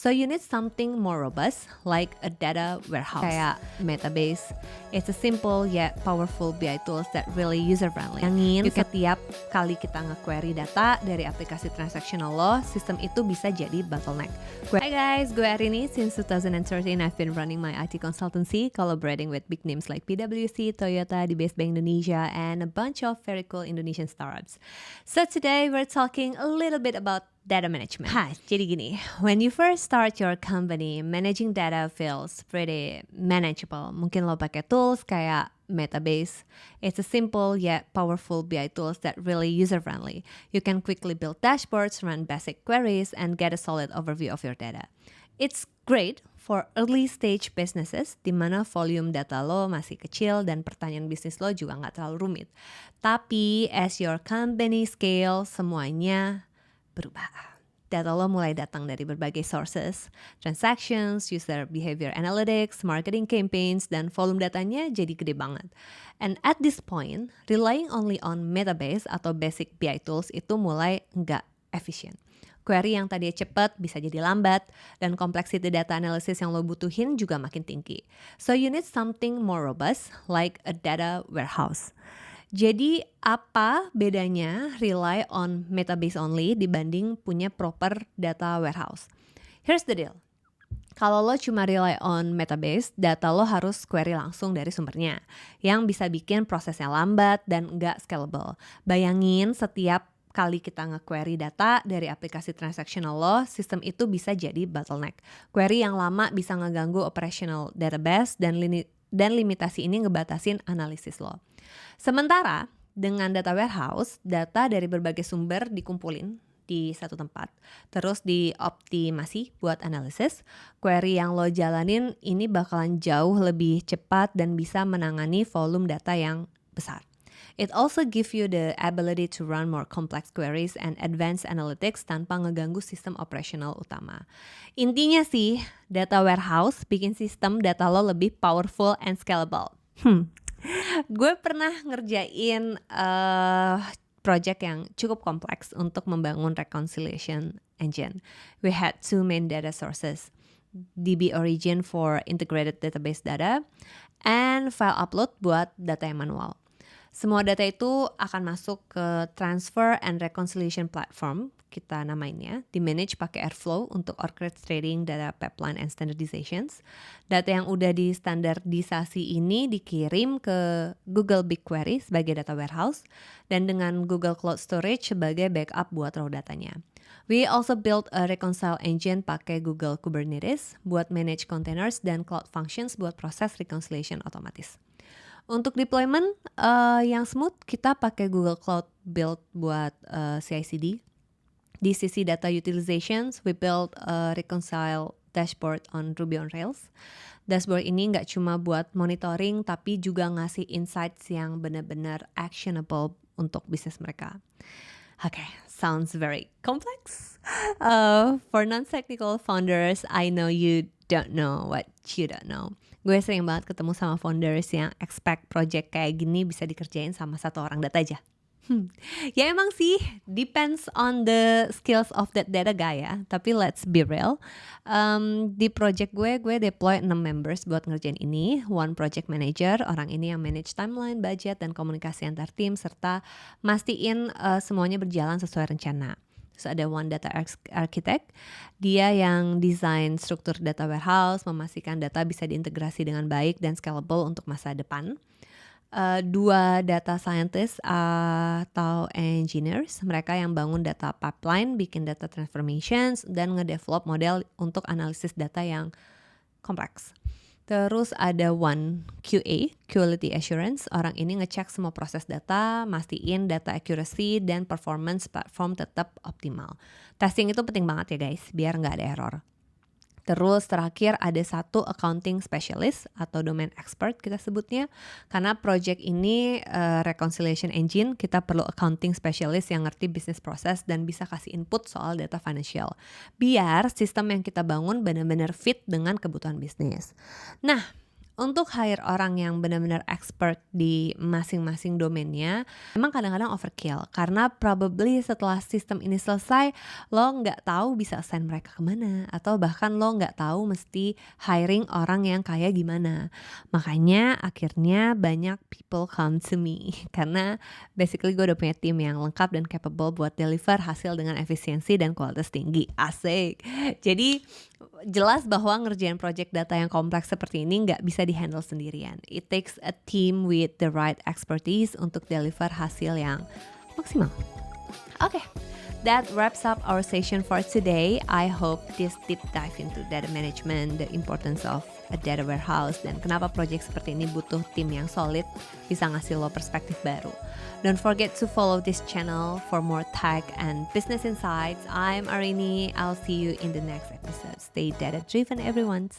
So you need something more robust like a data warehouse kayak Metabase. It's a simple yet powerful BI tools that really user-friendly. Bayangin setiap kali kita nge-query data dari aplikasi transactional lo, sistem itu bisa jadi bottleneck. Hi guys, gue Arini. Since 2013, I've been running my IT consultancy, collaborating with big names like PwC, Toyota, DBS Bank Indonesia, and a bunch of very cool Indonesian startups. So today we're talking a little bit about data management. Jadi gini, when you first start your company, managing data feels pretty manageable. Mungkin lo pakai tools kayak Metabase. It's a simple yet powerful BI tools that really user-friendly. You can quickly build dashboards, run basic queries, and get a solid overview of your data. It's great for early stage businesses di mana volume data lo masih kecil dan pertanyaan bisnis lo juga nggak terlalu rumit. Tapi as your company scale, semuanya berubah. Data lo mulai datang dari berbagai sources, transactions, user behavior analytics, marketing campaigns, dan volume datanya jadi gede banget. And at this point, relying only on Metabase atau basic BI tools itu mulai nggak efisien. Query yang tadinya cepat bisa jadi lambat, dan complexity data analysis yang lo butuhin juga makin tinggi. So you need something more robust like a data warehouse. Jadi apa bedanya rely on Metabase only dibanding punya proper data warehouse? Here's the deal. Kalau lo cuma rely on Metabase, data lo harus query langsung dari sumbernya, yang bisa bikin prosesnya lambat dan nggak scalable. Bayangin setiap kali kita nge-query data dari aplikasi transactional lo, sistem itu bisa jadi bottleneck. Query yang lama bisa ngeganggu operational database dan limitasi ini ngebatasin analisis lo. Sementara dengan data warehouse, data dari berbagai sumber dikumpulin di satu tempat, terus dioptimasi buat analisis. Query yang lo jalanin ini bakalan jauh lebih cepat dan bisa menangani volume data yang besar. It also give you the ability to run more complex queries and advanced analytics tanpa ngeganggu sistem operasional utama. Intinya sih, data warehouse bikin sistem data lo lebih powerful and scalable. Gue pernah ngerjain project yang cukup kompleks untuk membangun reconciliation engine. We had two main data sources, DB Origin for integrated database data, and file upload buat data yang manual. Semua data itu akan masuk ke transfer and reconciliation platform, kita namainnya, di-manage pakai Airflow untuk orchestrating data pipeline and standardizations. Data yang udah distandardisasi ini dikirim ke Google BigQuery sebagai data warehouse dan dengan Google Cloud Storage sebagai backup buat raw datanya. We also built a reconcile engine pakai Google Kubernetes buat manage containers dan cloud functions buat proses reconciliation otomatis. Untuk deployment yang smooth, kita pakai Google Cloud Build buat CI/CD. Di sisi data utilizations, we build a reconcile dashboard on Ruby on Rails. Dashboard ini nggak cuma buat monitoring, tapi juga ngasih insights yang benar-benar actionable untuk bisnis mereka. Okay, sounds very complex. For non-technical founders, I know you don't know what you don't know. Gue sering banget ketemu sama founders yang expect project kayak gini bisa dikerjain sama satu orang data aja. Ya emang sih, depends on the skills of that data guy ya. Tapi let's be real. Di project gue deploy 6 members buat ngerjain ini. One project manager, orang ini yang manage timeline, budget, dan komunikasi antar tim, serta mastiin semuanya berjalan sesuai rencana. Terus ada one data architect, dia yang desain struktur data warehouse, memastikan data bisa diintegrasi dengan baik dan scalable untuk masa depan. 2 data scientist atau engineers, mereka yang bangun data pipeline, bikin data transformations, dan ngedevelop model untuk analisis data yang kompleks. Terus ada one QA, Quality Assurance. Orang ini ngecek semua proses data, mastiin data accuracy dan performance platform tetap optimal. Testing itu penting banget ya guys, biar nggak ada error. Terus terakhir ada satu accounting specialist atau domain expert kita sebutnya. Karena project ini reconciliation engine, kita perlu accounting specialist yang ngerti business process dan bisa kasih input soal data financial. Biar sistem yang kita bangun benar-benar fit dengan kebutuhan bisnis. Nah, Untuk hire orang yang benar-benar expert di masing-masing domainnya, memang kadang-kadang overkill. Karena probably setelah sistem ini selesai, lo nggak tahu bisa assign mereka kemana. Atau bahkan lo nggak tahu mesti hiring orang yang kayak gimana. Makanya akhirnya banyak people come to me. Karena basically gue udah punya tim yang lengkap dan capable buat deliver hasil dengan efisiensi dan kualitas tinggi. Asik. Jadi jelas bahwa ngerjain project data yang kompleks seperti ini nggak bisa di-handle sendirian. It takes a team with the right expertise untuk deliver hasil yang maksimal. Okay, that wraps up our session for today. I hope this deep dive into data management, the importance of a data warehouse, dan kenapa project seperti ini butuh tim yang solid bisa ngasih lo perspektif baru. Don't forget to follow this channel for more tech and business insights. I'm Arini. I'll see you in the next episode. Stay data driven, everyone.